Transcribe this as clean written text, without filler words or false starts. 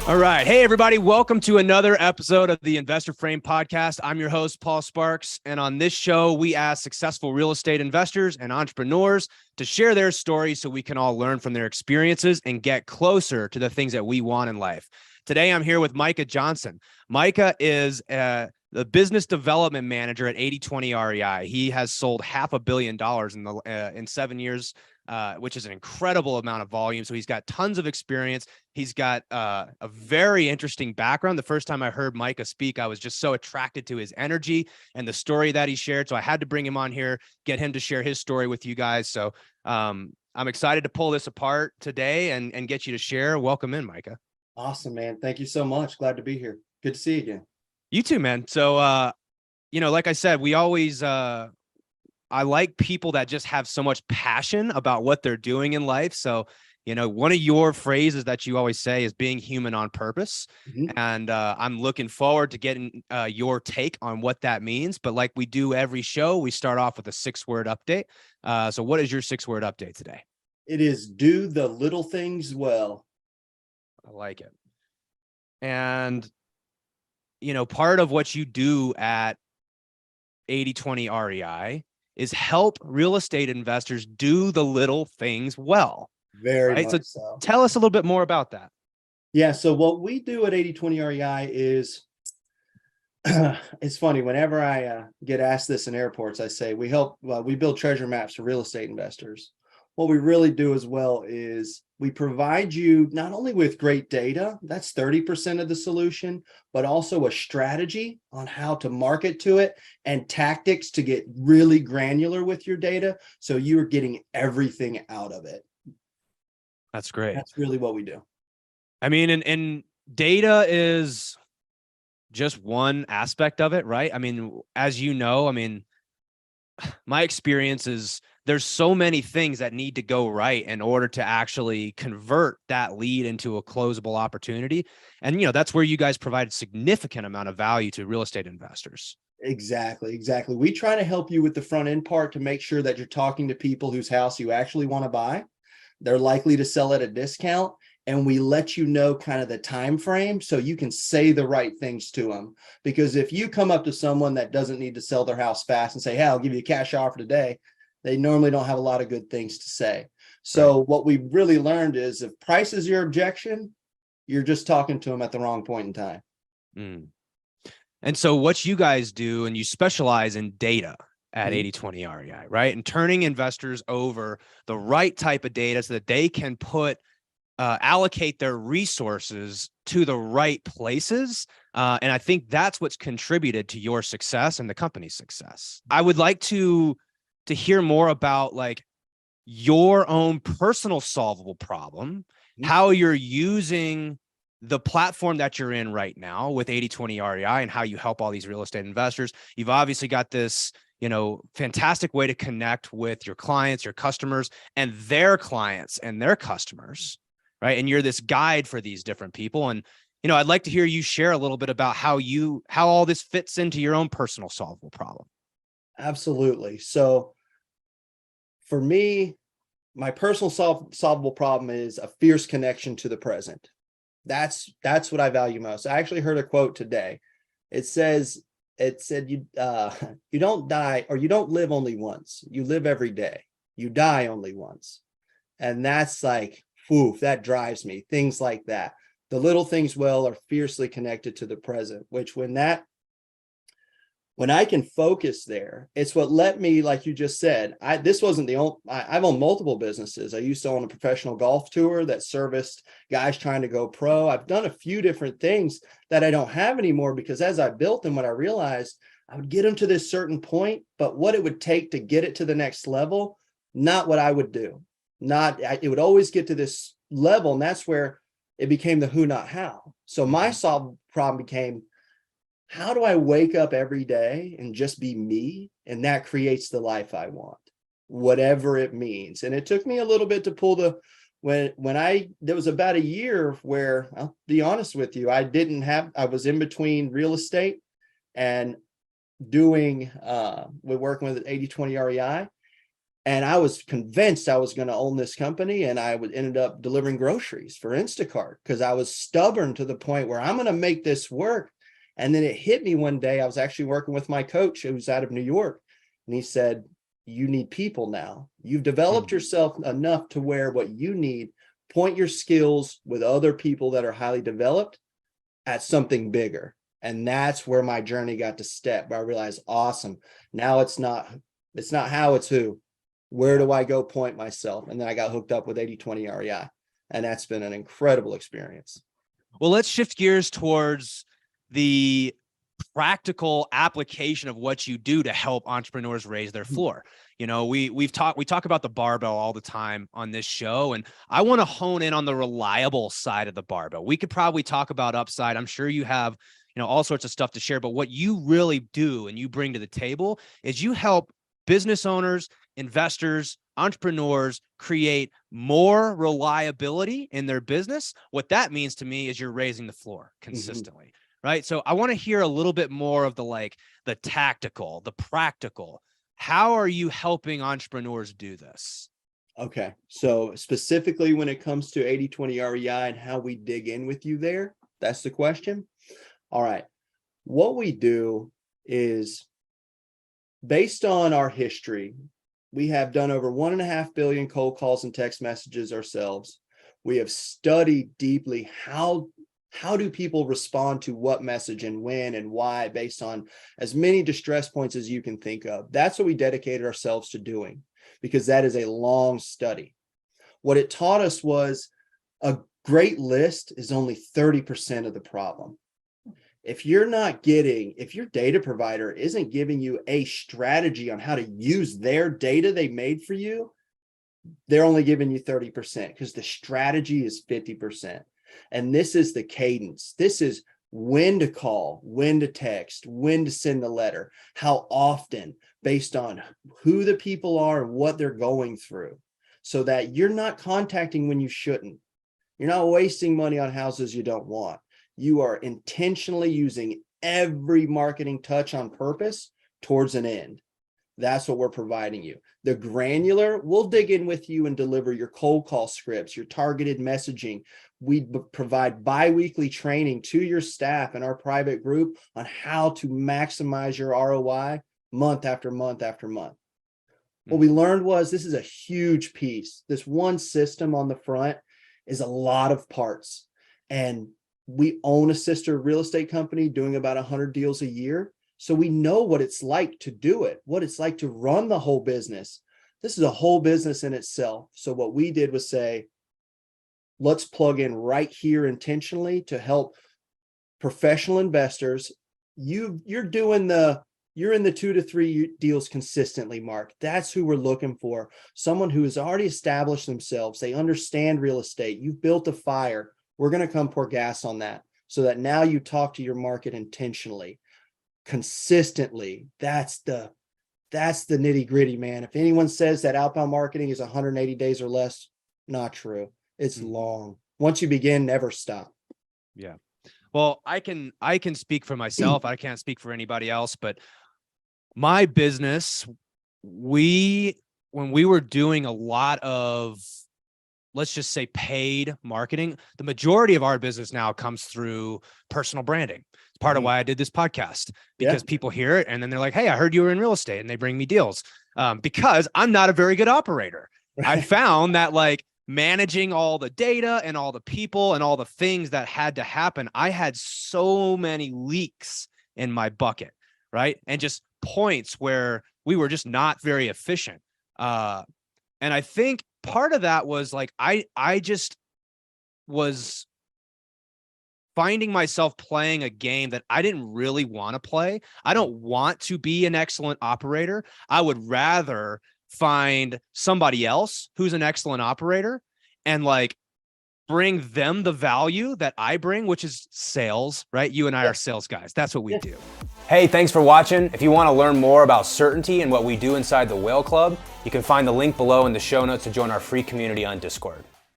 All right. Hey, everybody. Welcome to another episode of the Investor Frame podcast. I'm your host, Paul Sparks. And on this show, we ask successful real estate investors and entrepreneurs to share their stories so we can all learn from their experiences and get closer to the things that we want in life. Today, I'm here with Micah Johnson. Micah is the business development manager at 80/20 REI. He has sold $500 million in 7 years, which is an incredible amount of volume. So he's got tons of experience. He's got a very interesting background. The first time I heard Micah speak, I was just so attracted to his energy and the story that he shared. So I had to bring him on here, get him to share his story with you guys. So I'm excited to pull this apart today and get you to share. Welcome in, Micah. Awesome, man. Thank you so much. Glad to be here. Good to see you again. You too, man. So, like I said, we always, I like people that just have so much passion about what they're doing in life. So, one of your phrases that you always say is being human on purpose. Mm-hmm. And I'm looking forward to getting your take on what that means. But like we do every show, we start off with a 6-word update. So what is your 6-word update today? It is do the little things well. I like it. And, part of what you do at 80/20 REI is help real estate investors do the little things well. Very much so. Tell us a little bit more about that. Yeah. So what we do at 80/20 REI is, it's funny, whenever I get asked this in airports, I say we build treasure maps for real estate investors. What we really do as well is we provide you not only with great data, that's 30% of the solution, but also a strategy on how to market to it and tactics to get really granular with your data. So you're getting everything out of it. That's great. That's really what we do. I mean, and data is just one aspect of it, right? I mean, as you know, my experience is there's so many things that need to go right in order to actually convert that lead into a closable opportunity. And, that's where you guys provide a significant amount of value to real estate investors. Exactly. We try to help you with the front end part to make sure that you're talking to people whose house you actually want to buy. They're likely to sell at a discount. And we let you know kind of the time frame so you can say the right things to them. Because if you come up to someone that doesn't need to sell their house fast and say, hey, I'll give you a cash offer today, they normally don't have a lot of good things to say. So What we really learned is if price is your objection, you're just talking to them at the wrong point in time. Mm. And so what you guys do, and you specialize in data at 80/20 REI, right? And turning investors over the right type of data so that they can allocate their resources to the right places. And I think that's what's contributed to your success and the company's success. I would like to hear more about like your own personal solvable problem, how you're using the platform that you're in right now with 80/20 REI and how you help all these real estate investors. You've obviously got this, fantastic way to connect with your clients, your customers, and their clients and their customers. Right. And you're this guide for these different people. And, I'd like to hear you share a little bit about how all this fits into your own personal solvable problem. Absolutely. So for me, my personal solvable problem is a fierce connection to the present. That's what I value most. I actually heard a quote today. It said you don't die, or you don't live only once. You live every day. You die only once. And that's like, oof, that drives me. Things like that. The little things well are fiercely connected to the present, which when I can focus there, it's what let me, like you just said, this wasn't the only, I've owned multiple businesses. I used to own a professional golf tour that serviced guys trying to go pro. I've done a few different things that I don't have anymore because as I built them, what I realized I would get them to this certain point, but what it would take to get it to the next level, not what I would do. It would always get to this level, and that's where it became the who, not how. So my solved problem became, how do I wake up every day and just be me? And that creates the life I want, whatever it means. And it took me a little bit to pull there was about a year where, I'll be honest with you, I was in between real estate and working with 80/20 REI. And I was convinced I was going to own this company, and I would ended up delivering groceries for Instacart because I was stubborn to the point where I'm going to make this work. And then it hit me one day. I was actually working with my coach who's out of New York, and he said, you need people now. You've developed yourself enough to where what you need, point your skills with other people that are highly developed at something bigger. And that's where my journey got to step, where I realized, awesome. Now it's not how, it's who. Where do I go point myself? And then I got hooked up with 80/20 REI. And that's been an incredible experience. Well, let's shift gears towards the practical application of what you do to help entrepreneurs raise their floor. You know, we talk about the barbell all the time on this show, and I want to hone in on the reliable side of the barbell. We could probably talk about upside. I'm sure you have, all sorts of stuff to share, but what you really do and you bring to the table is you help business owners, investors, entrepreneurs create more reliability in their business. What that means to me is you're raising the floor consistently, right? So I want to hear a little bit more of the tactical, the practical. How are you helping entrepreneurs do this? Okay. So specifically when it comes to 80/20 REI and how we dig in with you there, that's the question. All right. What we do is, based on our history, we have done over 1.5 billion cold calls and text messages ourselves. We have studied deeply how do people respond to what message and when and why, based on as many distress points as you can think of. That's what we dedicated ourselves to doing, because that is a long study. What it taught us was a great list is only 30% of the problem. If your data provider isn't giving you a strategy on how to use their data they made for you, they're only giving you 30% because the strategy is 50%. And this is the cadence. This is when to call, when to text, when to send the letter, how often, based on who the people are and what they're going through, so that you're not contacting when you shouldn't. You're not wasting money on houses you don't want. You are intentionally using every marketing touch on purpose towards an end. That's what we're providing you. The granular, we'll dig in with you and deliver your cold call scripts, your targeted messaging. We provide bi-weekly training to your staff and our private group on how to maximize your ROI month after month after month. What we learned was this is a huge piece. This one system on the front is a lot of parts. And we own a sister real estate company doing about 100 deals a year. So we know what it's like to do it, what it's like to run the whole business. This is a whole business in itself. So what we did was say, let's plug in right here intentionally to help professional investors. You're in the 2 to 3 deals consistently, Mark. That's who we're looking for. Someone who has already established themselves. They understand real estate. You've built a fire. We're going to come pour gas on that so that now you talk to your market intentionally, consistently. That's the nitty gritty, man. If anyone says that outbound marketing is 180 days or less, not true. It's long. Once you begin, never stop. Yeah. Well, I can speak for myself. I can't speak for anybody else, but my business, when we were doing a lot of, let's just say, paid marketing, the majority of our business now comes through personal branding. It's part of why I did this podcast, because people hear it and then they're like, hey, I heard you were in real estate, and they bring me deals. Because I'm not a very good operator. I found that managing all the data and all the people and all the things that had to happen, I had so many leaks in my bucket, right? And just points where we were just not very efficient. And I think part of that was I just was finding myself playing a game that I didn't really want to play. I don't want to be an excellent operator. I would rather find somebody else who's an excellent operator and bring them the value that I bring, which is sales, right? You and I are sales guys. That's what we do. Hey, thanks for watching. If you want to learn more about certainty and what we do inside the Whale Club, you can find the link below in the show notes to join our free community on Discord.